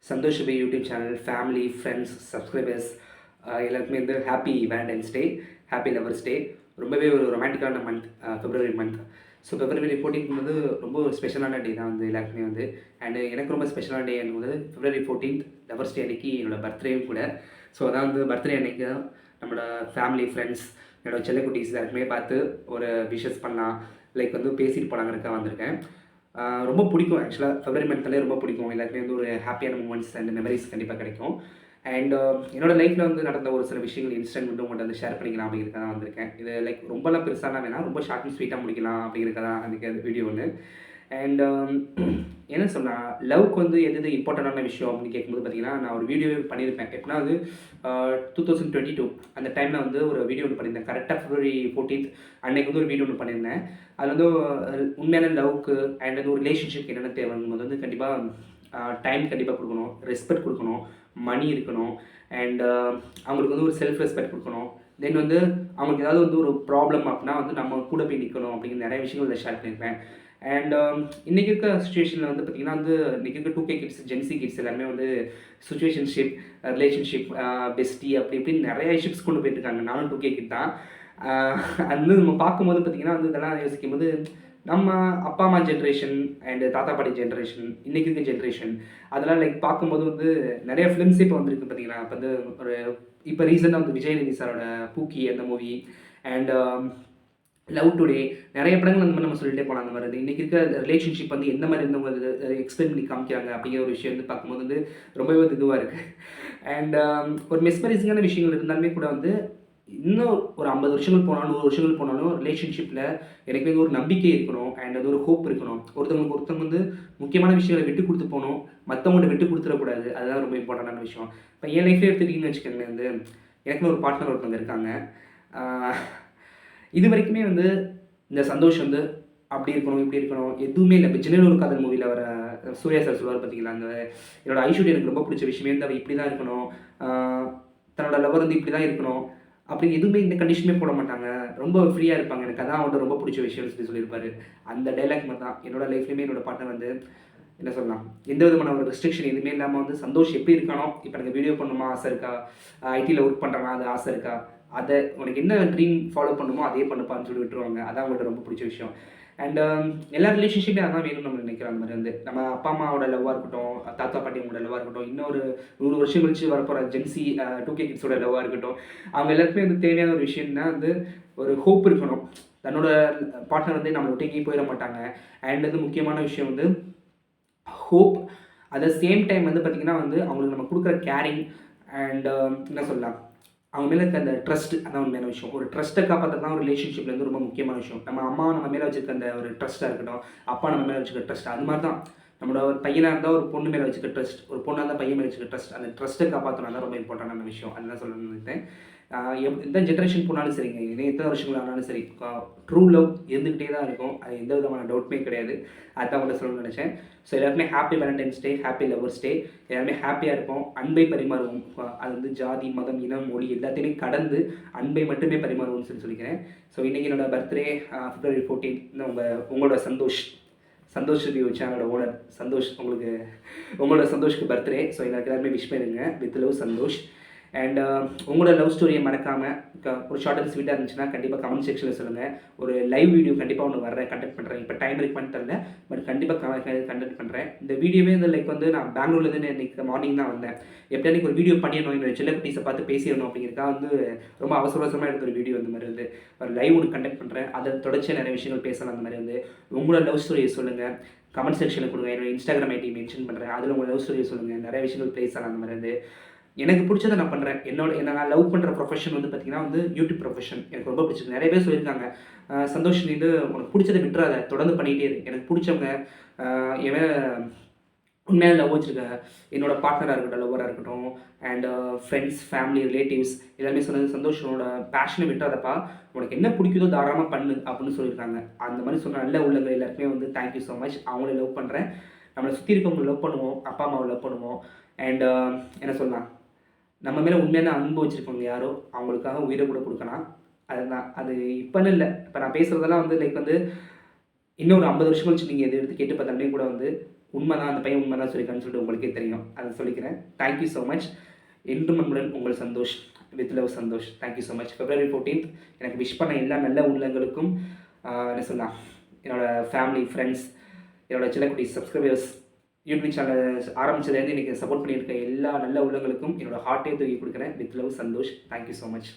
Santhosh by YouTube channel family friends subscribers எல்லாருக்குமே வந்து happy Valentine's day, happy lovers day. ரொம்பவே ஒரு ரொமான்டிக்கான month February month. So February 14 வந்து ரொம்ப ஸ்பெஷலான டே தான் வந்து எல்லாருக்குமே வந்து. அண்டு எனக்கு ரொம்ப ஸ்பெஷலான டே வந்து பிப்ரவரி 14 லவர்ஸ் டே அன்றைக்கி என்னோடய பர்த்டேவும் கூட. ஸோ அதான் வந்து பர்த்டே அன்றைக்கி தான் நம்மளோட ஃபேமிலி ஃப்ரெண்ட்ஸ் என்னோடய செல்லக்குட்டீஸ் எல்லாருக்குமே பார்த்து ஒரு விஷஸ் பண்ணலாம், லைக் வந்து பேசிட்டு போனாங்கிறதுக்காக வந்திருக்கேன். ரொம்ப பிடிக்கும் ஆக்சுவலாக ஃபெப்ரவரி மந்த்லேயே ரொம்ப பிடிக்கும். எல்லாருக்குமே வந்து ஒரு ஹாப்பியான மூமெண்ட்ஸ் அண்ட் மெமரிஸ் கண்டிப்பாக கிடைக்கும். அண்ட் என்னோடய லைஃப்பில் வந்து நடந்த ஒரு சில விஷயங்கள் இன்ஸ்டன்ட் வந்து உங்கள்கிட்ட வந்து ஷேர் பண்ணிக்கலாம் அப்படிங்கிறதுக்காக தான் வந்திருக்கேன். இது லைக் ரொம்பலாம் பெருசாலாம் வேணாம், ரொம்ப ஷார்ட் அண்ட் ஸ்வீட்டாக முடிக்கலாம் அப்படிங்கிறதுக்காக தான் அன்றைக்கி அந்த வீடியோ ஒன்று. அண்ட் என்ன சொல்லலாம், லவ்க்கு வந்து எது இம்பார்ட்டண்டான விஷயம் அப்படின்னு கேட்கும்போது பார்த்தீங்கன்னா, நான் ஒரு வீடியோவே பண்ணியிருப்பேன். எப்படின்னா அது 2022 அந்த டைமில் வந்து ஒரு வீடியோ ஒன்று பண்ணியிருந்தேன். கரெக்டாக பிப்ரவரி 14 அன்றைக்கி வந்து ஒரு வீடியோ ஒன்று பண்ணியிருந்தேன். அது வந்து உண்மையான லவ்க்கு அண்ட் வந்து ஒரு ரிலேஷன்ஷிப் என்னென்ன தேவைங்கும்போது வந்து கண்டிப்பாக டைம் கண்டிப்பாக கொடுக்கணும், ரெஸ்பெக்ட் கொடுக்கணும், மணி இருக்கணும், அண்ட் அவங்களுக்கு வந்து ஒரு செல்ஃப் ரெஸ்பெக்ட் கொடுக்கணும். தென் வந்து அவங்களுக்கு ஏதாவது வந்து ஒரு ப்ராப்ளம் அப்படின்னா வந்து நம்ம கூட போய் நிற்கணும் அப்படிங்கிற நிறைய விஷயங்கள் இதை ஷேர் பண்ணியிருப்பேன். அண்ட் இன்றைக்கி இருக்க சுச்சுவேஷனில் வந்து பார்த்திங்கன்னா வந்து இன்றைக்கி இருக்க 2K கிட்ஸ், ஜென்சி கிட்ஸ் எல்லாருமே வந்து சுச்சுவேஷன்ஷிப், ரிலேஷன்ஷிப், பெஸ்டி அப்படி இப்படின்னு நிறைய ஷிப்ஸ் கொண்டு போயிட்டுருக்காங்க. நானும் 2K கிட் தான். அது வந்து நம்ம பார்க்கும்போது பார்த்திங்கன்னா வந்து இதெல்லாம் யோசிக்கும்போது நம்ம அப்பா அம்மா ஜென்ரேஷன் அண்டு தாத்தா பாட்டி ஜென்ரேஷன், இன்றைக்கி இருக்க ஜென்ரேஷன் அதெல்லாம் லைக் பார்க்கும்போது வந்து நிறைய ஃபிலிம்ஸ் இப்போ வந்துருக்கு பார்த்தீங்கன்னா. இப்போ வந்து ஒரு இப்போ ரீசெண்டாக வந்து விஜயநிதி சாரோட பூக்கி அந்த மூவி அண்ட் லவ் டுடே நிறைய படங்கள் அந்த மாதிரி நம்ம சொல்லிட்டே போகலாம். அந்த மாதிரி வந்து இன்றைக்கி இருக்க ரிலேஷன்ஷிப் வந்து எந்த மாதிரி இருந்தவங்க எக்ஸ்பிளைன் பண்ணி காமிக்கிறாங்க அப்படிங்கிற ஒரு விஷயம் வந்து பார்க்கும்போது வந்து ரொம்பவே இதுவாக இருக்குது. அண்ட் ஒரு மெஸ்மரைசிங்கான விஷயங்கள் இருந்தாலுமே கூட வந்து இன்னும் ஒரு 50 வருஷங்கள் போனாலும் 100 வருஷங்கள் போனாலும் ரிலேஷன்ஷிப்பில் எனக்கு வந்து ஒரு நம்பிக்கை இருக்கணும் அண்ட் அது ஒரு ஹோப் இருக்கணும். ஒருத்தவங்க வந்து முக்கியமான விஷயங்களை விட்டு கொடுத்து போகணும், மற்றவங்கள்ட்ட விட்டு கொடுத்துடக்கூடாது. அதுதான் ரொம்ப இம்பார்ட்டண்டான விஷயம். இப்போ என் லைஃப்லேயே எடுத்துக்கிட்டிங்கன்னு வச்சுக்கோங்களேன், வந்து எனக்குன்னு ஒரு பார்ட்னர் ஒருத்தவங்க இருக்காங்க. இது வரைக்குமே வந்து இந்த சந்தோஷம் வந்து அப்படி இருக்கணும் இப்படி இருக்கணும் எதுவுமே இல்லை. இப்போ ஜெனரல் ஒரு காதல் மூவியில் வர சூர்யா சார் சொல்லுவார் பார்த்தீங்களா, அந்த என்னோட ஐஸ்வர்யா எனக்கு ரொம்ப பிடிச்ச விஷயமே வந்து அவள் இப்படி தான் இருக்கணும், தன்னோட லவர் வந்து இப்படி தான் இருக்கணும் அப்படி எதுவுமே இந்த கண்டிஷனுமே போட மாட்டாங்க, ரொம்ப ஃப்ரீயாக இருப்பாங்க. எனக்கு அதான் அவன்கிட்ட ரொம்ப பிடிச்ச விஷயம்னு சொல்லியிருப்பாரு. அந்த டைலாக் மாதிரி தான் என்னோடய லைஃப்லேயுமே என்னோடய பார்ட்னர் வந்து என்ன சொல்லலாம், எந்த விதமான ஒரு ரெஸ்ட்ரிக்ஷன் எதுவுமே இல்லாமல் வந்து சந்தோஷம் எப்படி இருக்கானோ. இப்போ எனக்கு வீடியோ பண்ணணுமா ஆசை இருக்கா, ஐடியில் ஒர்க் பண்ணுறேன்னா அது ஆசை இருக்கா, அதை உனக்கு என்ன ட்ரீம் ஃபாலோ பண்ணுமோ அதே பண்ணுப்பான்னு சொல்லி விட்டுருவாங்க. அதான் அவங்கள்ட்ட ரொம்ப பிடிச்ச விஷயம். அண்ட் எல்லா ரிலேஷன்ஷிப்பே அதான் வேணும்னு நம்ம நினைக்கிறோம். அந்த மாதிரி வந்து நம்ம அப்பா அம்மாவோட லவ்வாக இருக்கட்டும், தாத்தா பாட்டியோட லவ்வாக இருக்கட்டும், இன்னொரு 100 வருஷம் கழிச்சு வரப்போகிற ஜென்சி 2K கிட்ஸோட லவ்வாக இருக்கட்டும், அவங்க எல்லாருக்குமே வந்து தேவையான ஒரு விஷயம்னா வந்து ஒரு ஹோப் இருக்கணும். தன்னோட பார்ட்னர் வந்து நம்மளை விட்டு எங்கேயும் போயிட மாட்டாங்க. அண்ட் வந்து முக்கியமான விஷயம் வந்து hope. At the same time வந்து பார்த்திங்கன்னா வந்து அவங்களுக்கு நம்ம கொடுக்குற கேரிங் அண்ட் என்ன சொல்லலாம், அவங்க மேலே இருக்க அந்த ட்ரஸ்ட், அதான் உண்மையான விஷயம். ஒரு ட்ரஸ்ட்டை காப்பாற்றது தான் ஒரு ரிலேஷன்ஷிப்பில் வந்து ரொம்ப முக்கியமான விஷயம். நம்ம அம்மா நம்ம மேலே வச்சுருக்க அந்த ஒரு ட்ரஸ்ட்டாக இருக்கட்டும், அப்பா நம்ம மேலே வச்சுருக்க ட்ரஸ்ட், அது மாதிரி தான் நம்மளோட ஒரு பையனாக இருந்தால் ஒரு பொண்ணு மேலே வச்சுக்க ட்ரஸ்ட், ஒரு பொண்ணாக இருந்தால் பையன் மேலே வச்சுக்க ட்ரஸ்ட், அந்த ட்ரஸ்ட்டை காப்பாற்றணும் தான் ரொம்ப இம்பார்ட்டண்டான விஷயம். அதுதான் சொல்லணும்னு நினைத்தேன். எந்த ஜென்ரேஷன் போனாலும் சரிங்க, இதே எத்தனை வருஷங்கள் ஆனாலும் சரி, ட்ரூ லவ் இருந்துக்கிட்டே தான் இருக்கும். அது எந்த விதமான டவுட்டுமே கிடையாது. அதுதான் கூட சொல்லணும்னு நினச்சேன். ஸோ எல்லாருமே happy Valentine's day, happy lovers டே. எல்லாருமே ஹாப்பியாக இருப்போம், அன்பை பரிமாறுவோம். அது வந்து ஜாதி, மதம், இனம், மொழி எல்லாத்தையுமே கடந்து அன்பை மட்டுமே பரிமாறுவோம்னு சொல்லிக்கிறேன். ஸோ இன்றைக்கி என்னோடய பர்த்டே பிப்ரவரி 14 உங்களோட சந்தோஷ் ரிவ்யூ சேனலோட ஓனர் சந்தோஷ், உங்களோட சந்தோஷ்க்கு பர்த்டே. ஸோ எனக்கு எல்லாருமே விஷ் பண்ணுங்க. With love Santhosh. அண்ட் உங்களோட லவ் ஸ்டோரியை மறக்காமல் ஒரு ஷார்ட் அண்ட் ஸ்வீட்டாக இருந்துச்சுன்னா கண்டிப்பாக கமெண்ட் செக்ஷனில் சொல்லுங்கள். ஒரு லைவ் வீடியோ கண்டிப்பாக ஒன்று வர்றேன், கண்டக்ட் பண்ணுறேன். இப்போ டைம் இருக்குன்னு தெரியல, பட் கண்டிப்பாக கண்டக்ட் பண்ணுறேன். இந்த வீடியோவே வந்து லைக் வந்து நான் பெங்களூர்லேருந்து இன்றைக்கி மார்னிங் தான் வந்தேன். எப்படியா இன்றைக்கி ஒரு வீடியோ பண்ணிடணும், என்னோட செல்லக்குட்டீஸை பார்த்து பேசிடணும் அப்படிங்கிறதுக்காக வந்து ரொம்ப அவசரமாக எடுத்த ஒரு வீடியோ அந்த மாதிரி வந்து ஒரு லைவ் ஒன்று கண்டக்ட் பண்ணுறேன். அதை தொடர்ச்சியாக நிறைய விஷயங்கள் பேசலாம். அந்த மாதிரி வந்து உங்களோட லவ் ஸ்டோரியை சொல்லுங்கள், கமெண்ட் செக்ஷனில் கொடுங்க. என்னோட Instagram ஐடி மென்ஷன் பண்ணுறேன், அதில் உங்கள் லவ் ஸ்டோரியை சொல்லுங்கள். நிறைய விஷயங்கள் பேசலாம். அந்த மாதிரி வந்து எனக்கு பிடிச்சதை நான் பண்ணுறேன். நான் லவ் பண்ணுற ப்ரொஃபஷன் வந்து பார்த்திங்கன்னா வந்து யூடியூப் ப்ரொஃபஷன் எனக்கு ரொம்ப பிடிச்சிருக்கு. நிறைய பேர் சொல்லியிருக்காங்க, சந்தோஷ் நீ வந்து உனக்கு பிடிச்சதை விட்டுறாத, தொடர்ந்து பண்ணிகிட்டே இரு. எனக்கு பிடிச்சவங்க என் உண்மையான லவ் வச்சுருக்க என்னோடய பார்ட்னராக இருக்கட்டும், லவ்வராக இருக்கட்டும், அண்ட் ஃப்ரெண்ட்ஸ், ஃபேமிலி, ரிலேட்டிவ்ஸ் எல்லாமே சொன்னது, சந்தோஷனோட பேஷனை விட்டுறாதப்பா, உனக்கு என்ன பிடிக்குதோ தாராளமாக பண்ணு அப்படின்னு சொல்லியிருக்காங்க. அந்த மாதிரி சொன்ன நல்ல உள்ளவங்க எல்லாருக்குமே வந்து தேங்க்யூ ஸோ மச். அவங்கள லவ் பண்ணுறேன். நம்மளை சுற்றி இருக்கவங்க லவ் பண்ணுவோம், அப்பா அம்மாவை லவ் பண்ணுவோம். அண்ட் என்ன சொல்லலாம், நம்ம மேலே உண்மையான அன்பு வச்சுருக்கவங்க யாரோ அவங்களுக்காக உயிரை கூட கொடுக்கலாம். அதுதான் அது இப்போன்னு இல்லை. இப்போ நான் பேசுகிறதெல்லாம் வந்து லைக் வந்து இன்னும் ஒரு 50 வருஷம் கழிச்சு நீங்கள் எது எடுத்து கேட்டு பார்த்தாலே கூட வந்து உண்மை தான், அந்த பையன் உண்மை தான் சொல்லியிருக்கான்னு சொல்லிட்டு உங்களுக்கே தெரியும். அதை சொல்லிக்கிறேன். Thank you so much. என்றும் அன்புடன் உங்கள் Santhosh. With love Santhosh. Thank you so much. February 14th எனக்கு விஷ் பண்ண எல்லா நல்ல உள்ளங்களுக்கும் என்ன சொல்லலாம், என்னோடய ஃபேமிலி, ஃப்ரெண்ட்ஸ், என்னோடய சிலக்குட்டி சப்ஸ்கிரைபர்ஸ், யூடியூப் சேனல் ஆரம்பித்ததுலேருந்து எனக்கு சப்போர்ட் பண்ணியிருக்க எல்லா நல்ல உள்ளங்களுக்கும் என்னோடய ஹார்ட்டே தூக்கி கொடுக்குறேன். With love Santhosh. Thank you so much.